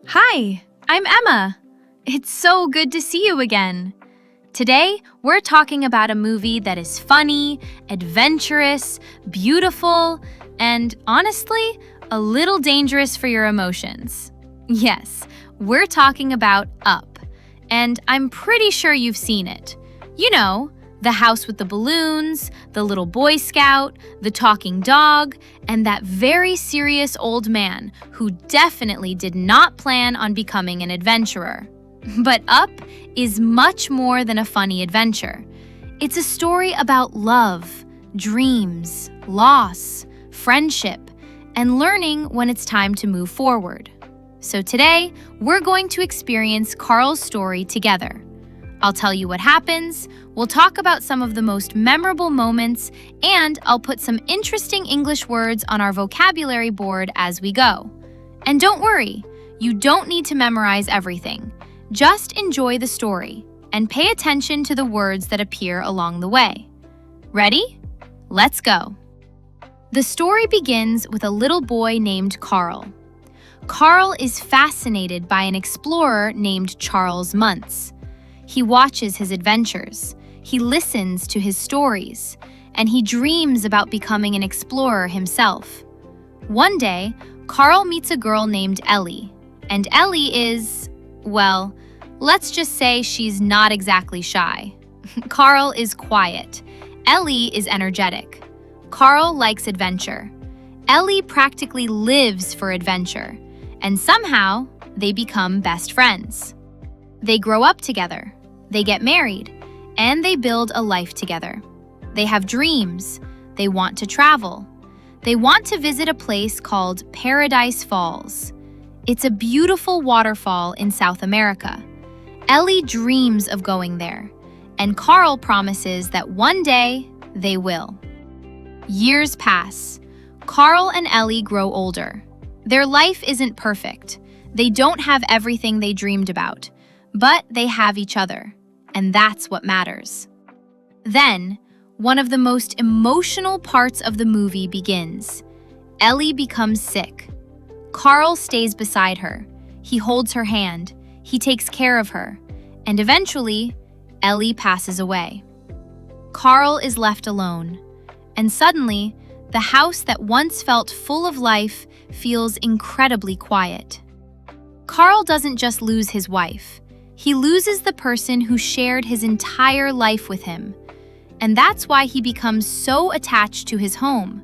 Hi, I'm Emma. It's so good to see you again. Today, we're talking about a movie that is funny, adventurous, beautiful, and honestly, a little dangerous for your emotions. Yes, we're talking about Up, and I'm pretty sure you've seen it. You know, the house with the balloons, the little Boy Scout, the talking dog, and that very serious old man who definitely did not plan on becoming an adventurer. But Up is much more than a funny adventure. It's a story about love, dreams, loss, friendship, and learning when it's time to move forward. So today, we're going to experience Carl's story together. I'll tell you what happens, we'll talk about some of the most memorable moments, and I'll put some interesting English words on our vocabulary board as we go. And don't worry, you don't need to memorize everything. Just enjoy the story and pay attention to the words that appear along the way. Ready? Let's go. The story begins with a little boy named Carl. Carl is fascinated by an explorer named Charles Muntz. He watches his adventures, he listens to his stories, and he dreams about becoming an explorer himself. One day, Carl meets a girl named Ellie, and Ellie is, well, let's just say she's not exactly shy. Carl is quiet. Ellie is energetic. Carl likes adventure. Ellie practically lives for adventure, and somehow they become best friends. They grow up together, they get married, and they build a life together. They have dreams, they want to travel. They want to visit a place called Paradise Falls. It's a beautiful waterfall in South America. Ellie dreams of going there, and Carl promises that one day they will. Years pass. Carl and Ellie grow older. Their life isn't perfect. They don't have everything they dreamed about, but they have each other, and that's what matters. Then, one of the most emotional parts of the movie begins. Ellie becomes sick. Carl stays beside her. He holds her hand. He takes care of her. And eventually, Ellie passes away. Carl is left alone. And suddenly, the house that once felt full of life feels incredibly quiet. Carl doesn't just lose his wife. He loses the person who shared his entire life with him. And that's why he becomes so attached to his home.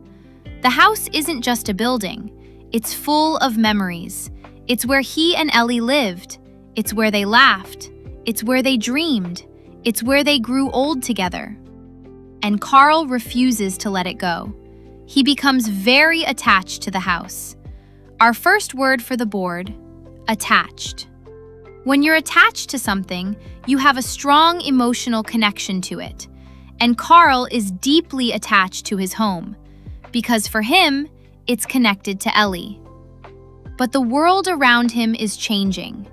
The house isn't just a building. It's full of memories. It's where he and Ellie lived. It's where they laughed. It's where they dreamed. It's where they grew old together. And Carl refuses to let it go. He becomes very attached to the house. Our first word for the board, attached. When you're attached to something, you have a strong emotional connection to it. And Carl is deeply attached to his home, because for him, it's connected to Ellie. But the world around him is changing.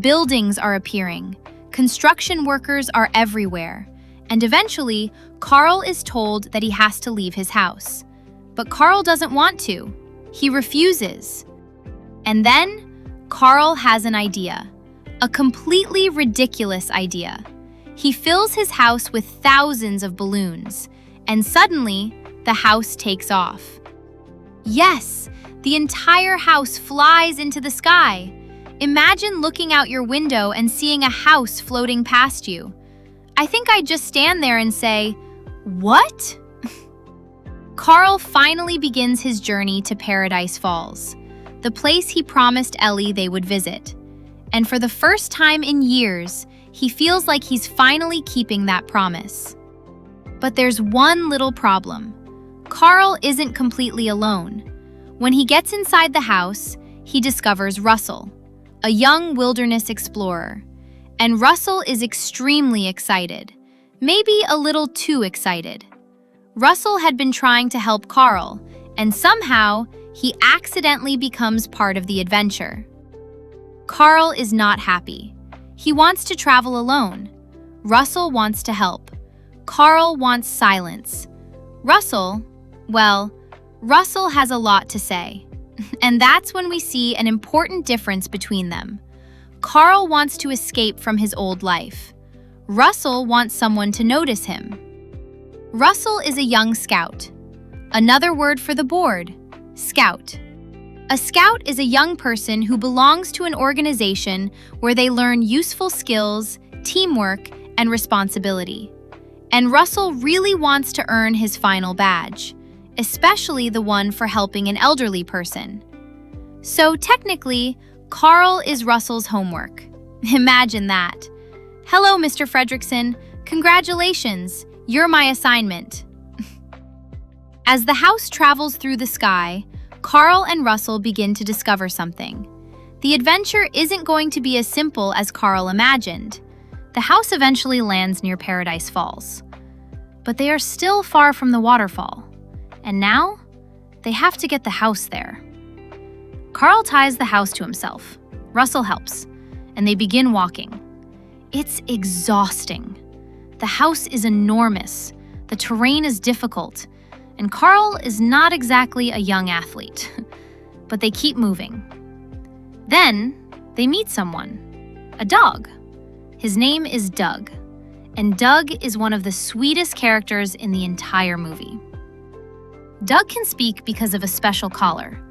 Buildings are appearing. Construction workers are everywhere. And eventually, Carl is told that he has to leave his house. But Carl doesn't want to. He refuses. And then, Carl has an idea. A completely ridiculous idea. He fills his house with thousands of balloons, and suddenly, the house takes off. Yes, the entire house flies into the sky. Imagine looking out your window and seeing a house floating past you. I think I'd just stand there and say, "What?" Carl finally begins his journey to Paradise Falls, the place he promised Ellie they would visit. And for the first time in years, he feels like he's finally keeping that promise. But there's one little problem. Carl isn't completely alone. When he gets inside the house, he discovers Russell, a young wilderness explorer. And Russell is extremely excited, maybe a little too excited. Russell had been trying to help Carl, and somehow he accidentally becomes part of the adventure. Carl is not happy. He wants to travel alone. Russell wants to help. Carl wants silence. Russell has a lot to say. And that's when we see an important difference between them. Carl wants to escape from his old life. Russell wants someone to notice him. Russell is a young scout. Another word for the board, scout. A scout is a young person who belongs to an organization where they learn useful skills, teamwork, and responsibility. And Russell really wants to earn his final badge, especially the one for helping an elderly person. So technically, Carl is Russell's homework. Imagine that. Hello, Mr. Fredrickson. Congratulations, you're my assignment. As the house travels through the sky, Carl and Russell begin to discover something. The adventure isn't going to be as simple as Carl imagined. The house eventually lands near Paradise Falls. But they are still far from the waterfall. And now, they have to get the house there. Carl ties the house to himself. Russell helps, and they begin walking. It's exhausting. The house is enormous, the terrain is difficult, and Carl is not exactly a young athlete. But they keep moving. Then, they meet someone, a dog. His name is Doug, and Doug is one of the sweetest characters in the entire movie. Doug can speak because of a special collar,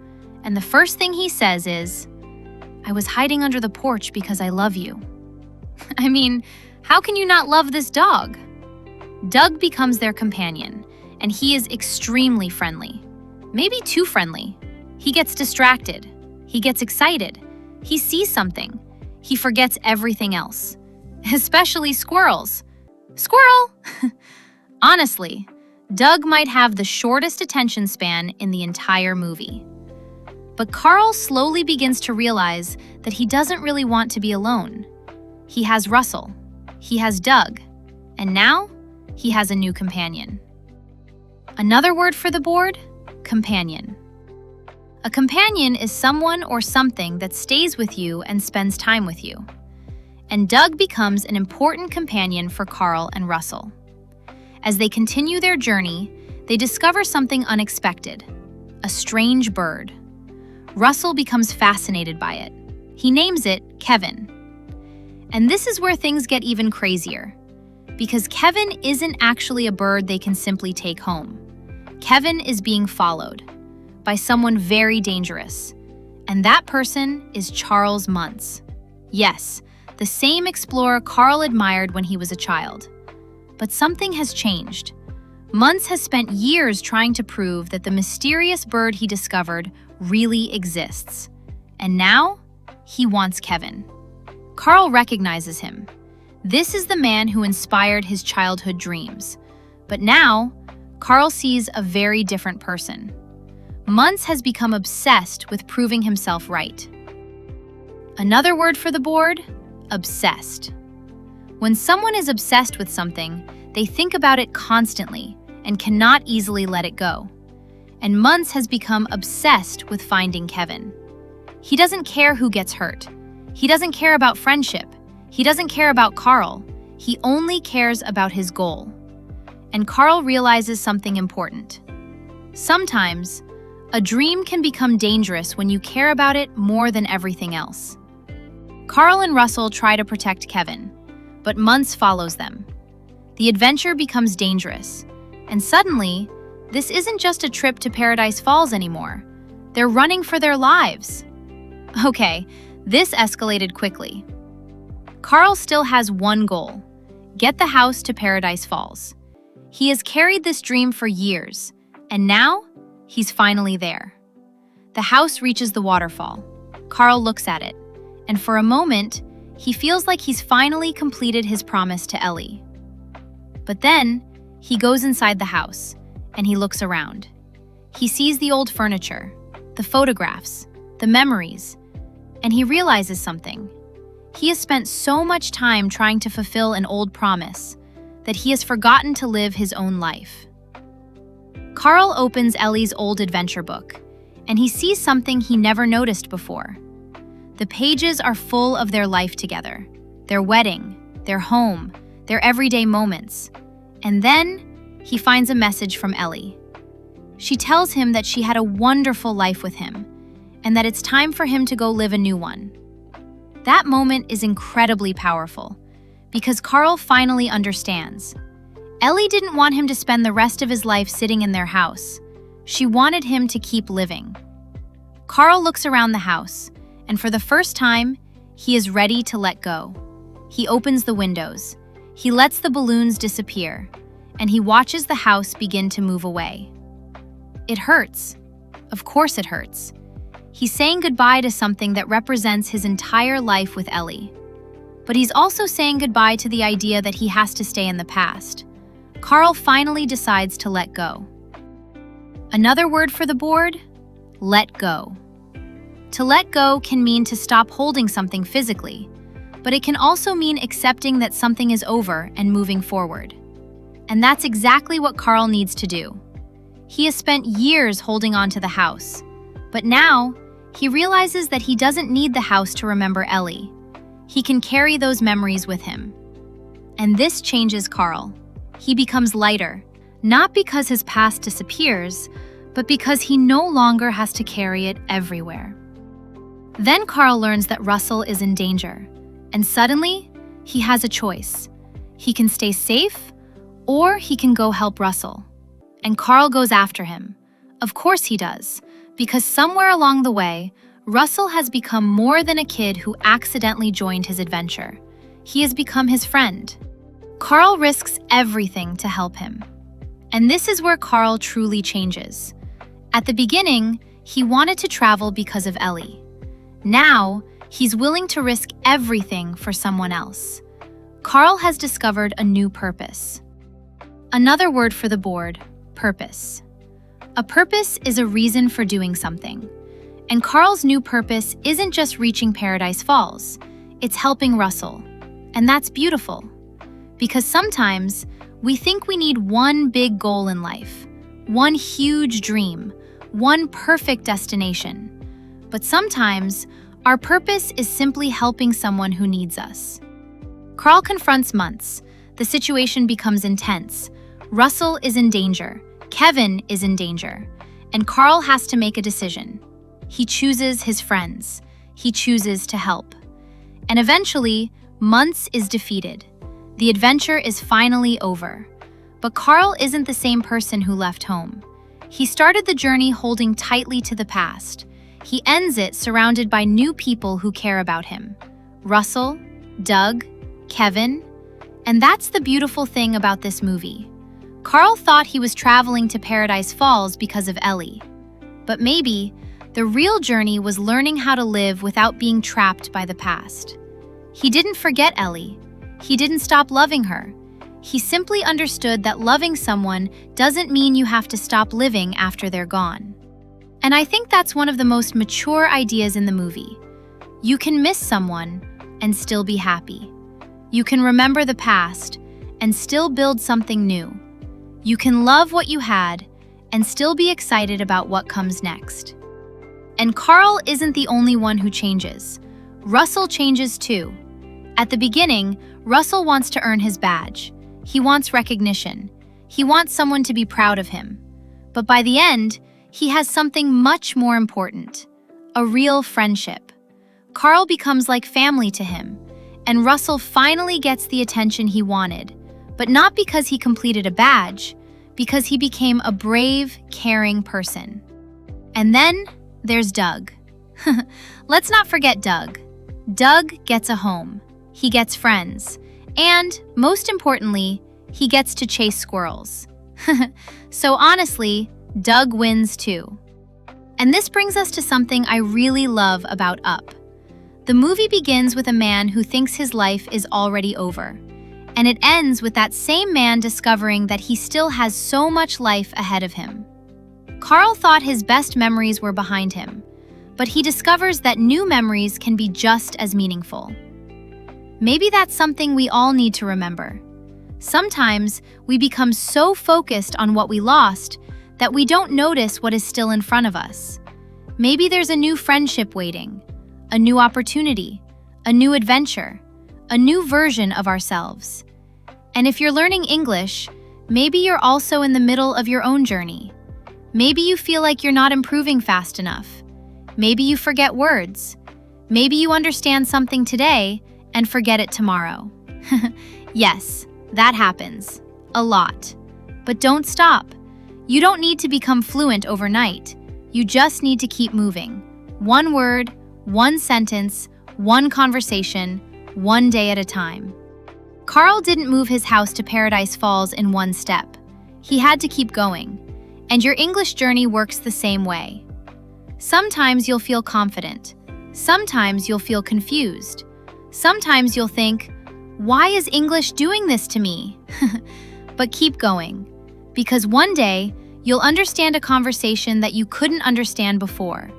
and the first thing he says is, "I was hiding under the porch because I love you." I mean, how can you not love this dog? Doug becomes their companion, and he is extremely friendly. Maybe too friendly. He gets distracted. He gets excited. He sees something. He forgets everything else. Especially squirrels. Squirrel! Honestly, Doug might have the shortest attention span in the entire movie. But Carl slowly begins to realize that he doesn't really want to be alone. He has Russell. He has Doug. And now, he has a new companion. Another word for the board? Companion. A companion is someone or something that stays with you and spends time with you. And Doug becomes an important companion for Carl and Russell. As they continue their journey, they discover something unexpected, a strange bird. Russell becomes fascinated by it. He names it Kevin. And this is where things get even crazier, because Kevin isn't actually a bird they can simply take home. Kevin is being followed by someone very dangerous, and that person is Charles Muntz. Yes, the same explorer Carl admired when he was a child. But something has changed. Muntz has spent years trying to prove that the mysterious bird he discovered really exists. And now, he wants Kevin. Carl recognizes him. This is the man who inspired his childhood dreams. But now, Carl sees a very different person. Muntz has become obsessed with proving himself right. Another word for the board? Obsessed. When someone is obsessed with something, they think about it constantly and cannot easily let it go. And Muntz has become obsessed with finding Kevin. He doesn't care who gets hurt. He doesn't care about friendship. He doesn't care about Carl. He only cares about his goal. And Carl realizes something important. Sometimes, a dream can become dangerous when you care about it more than everything else. Carl and Russell try to protect Kevin, but Muntz follows them. The adventure becomes dangerous, and suddenly, this isn't just a trip to Paradise Falls anymore. They're running for their lives. Okay, this escalated quickly. Carl still has one goal: get the house to Paradise Falls. He has carried this dream for years, and now, he's finally there. The house reaches the waterfall. Carl looks at it, and for a moment, he feels like he's finally completed his promise to Ellie. But then, he goes inside the house, and he looks around. He sees the old furniture, the photographs, the memories, and he realizes something. He has spent so much time trying to fulfill an old promise that he has forgotten to live his own life. Carl opens Ellie's old adventure book, and he sees something he never noticed before. The pages are full of their life together, their wedding, their home, their everyday moments. And then, he finds a message from Ellie. She tells him that she had a wonderful life with him, and that it's time for him to go live a new one. That moment is incredibly powerful, because Carl finally understands. Ellie didn't want him to spend the rest of his life sitting in their house. She wanted him to keep living. Carl looks around the house, and for the first time, he is ready to let go. He opens the windows, he lets the balloons disappear, and he watches the house begin to move away. It hurts. Of course it hurts. He's saying goodbye to something that represents his entire life with Ellie. But he's also saying goodbye to the idea that he has to stay in the past. Carl finally decides to let go. Another word for the board? Let go. To let go can mean to stop holding something physically, but it can also mean accepting that something is over and moving forward. And that's exactly what Carl needs to do. He has spent years holding on to the house, but now he realizes that he doesn't need the house to remember Ellie. He can carry those memories with him. And this changes Carl. He becomes lighter, not because his past disappears, but because he no longer has to carry it everywhere. Then Carl learns that Russell is in danger, and suddenly, he has a choice. He can stay safe, or he can go help Russell. And Carl goes after him. Of course he does, because somewhere along the way, Russell has become more than a kid who accidentally joined his adventure. He has become his friend. Carl risks everything to help him. And this is where Carl truly changes. At the beginning, he wanted to travel because of Ellie. Now, he's willing to risk everything for someone else. Carl has discovered a new purpose. Another word for the board, purpose. A purpose is a reason for doing something. And Carl's new purpose isn't just reaching Paradise Falls, it's helping Russell. And that's beautiful. Because sometimes, we think we need one big goal in life, one huge dream, one perfect destination. But sometimes, our purpose is simply helping someone who needs us. Carl confronts Muntz. The situation becomes intense. Russell is in danger. Kevin is in danger. And Carl has to make a decision. He chooses his friends. He chooses to help. And eventually, Muntz is defeated. The adventure is finally over. But Carl isn't the same person who left home. He started the journey holding tightly to the past. He ends it surrounded by new people who care about him. Russell, Doug, Kevin. And that's the beautiful thing about this movie. Carl thought he was traveling to Paradise Falls because of Ellie. But maybe the real journey was learning how to live without being trapped by the past. He didn't forget Ellie. He didn't stop loving her. He simply understood that loving someone doesn't mean you have to stop living after they're gone. And I think that's one of the most mature ideas in the movie. You can miss someone and still be happy. You can remember the past and still build something new. You can love what you had and still be excited about what comes next. And Carl isn't the only one who changes. Russell changes too. At the beginning, Russell wants to earn his badge. He wants recognition. He wants someone to be proud of him. But by the end, he has something much more important, a real friendship. Carl becomes like family to him, and Russell finally gets the attention he wanted, but not because he completed a badge, because he became a brave, caring person. And then there's Doug. Let's not forget Doug. Doug gets a home. He gets friends. And, most importantly, he gets to chase squirrels. So honestly, Doug wins too. And this brings us to something I really love about Up. The movie begins with a man who thinks his life is already over. And it ends with that same man discovering that he still has so much life ahead of him. Carl thought his best memories were behind him, but he discovers that new memories can be just as meaningful. Maybe that's something we all need to remember. Sometimes we become so focused on what we lost that we don't notice what is still in front of us. Maybe there's a new friendship waiting, a new opportunity, a new adventure, a new version of ourselves. And if you're learning English, maybe you're also in the middle of your own journey. Maybe you feel like you're not improving fast enough. Maybe you forget words. Maybe you understand something today and forget it tomorrow. Yes, that happens. A lot. But don't stop. You don't need to become fluent overnight. You just need to keep moving. One word, one sentence, one conversation, one day at a time. Carl didn't move his house to Paradise Falls in one step. He had to keep going. And your English journey works the same way. Sometimes you'll feel confident. Sometimes you'll feel confused. Sometimes you'll think, why is English doing this to me? But keep going. Because one day, you'll understand a conversation that you couldn't understand before.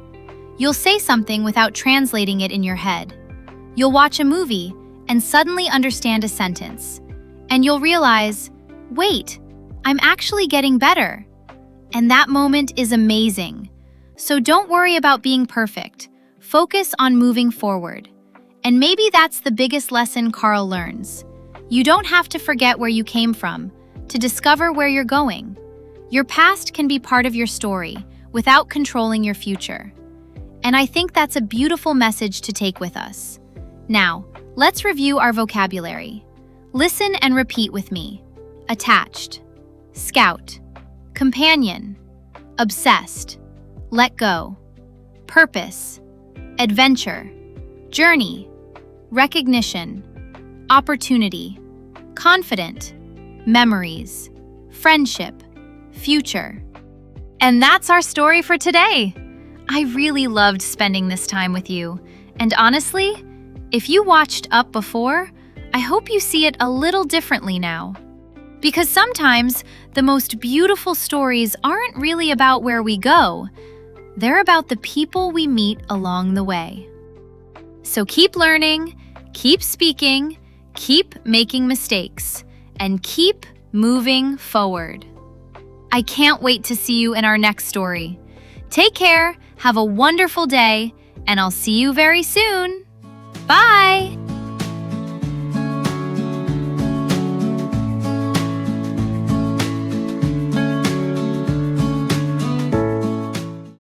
You'll say something without translating it in your head. You'll watch a movie and suddenly understand a sentence. And you'll realize, wait, I'm actually getting better. And that moment is amazing. So don't worry about being perfect. Focus on moving forward. And maybe that's the biggest lesson Carl learns. You don't have to forget where you came from to discover where you're going. Your past can be part of your story without controlling your future. And I think that's a beautiful message to take with us. Now, let's review our vocabulary. Listen and repeat with me. Attached, scout, companion, obsessed, let go, purpose, adventure, journey, recognition, opportunity, confident, memories, friendship, future. And that's our story for today. I really loved spending this time with you. And honestly, if you watched Up before, I hope you see it a little differently now. Because sometimes the most beautiful stories aren't really about where we go. They're about the people we meet along the way. So keep learning, keep speaking, keep making mistakes, and keep moving forward. I can't wait to see you in our next story. Take care, have a wonderful day, and I'll see you very soon. Bye!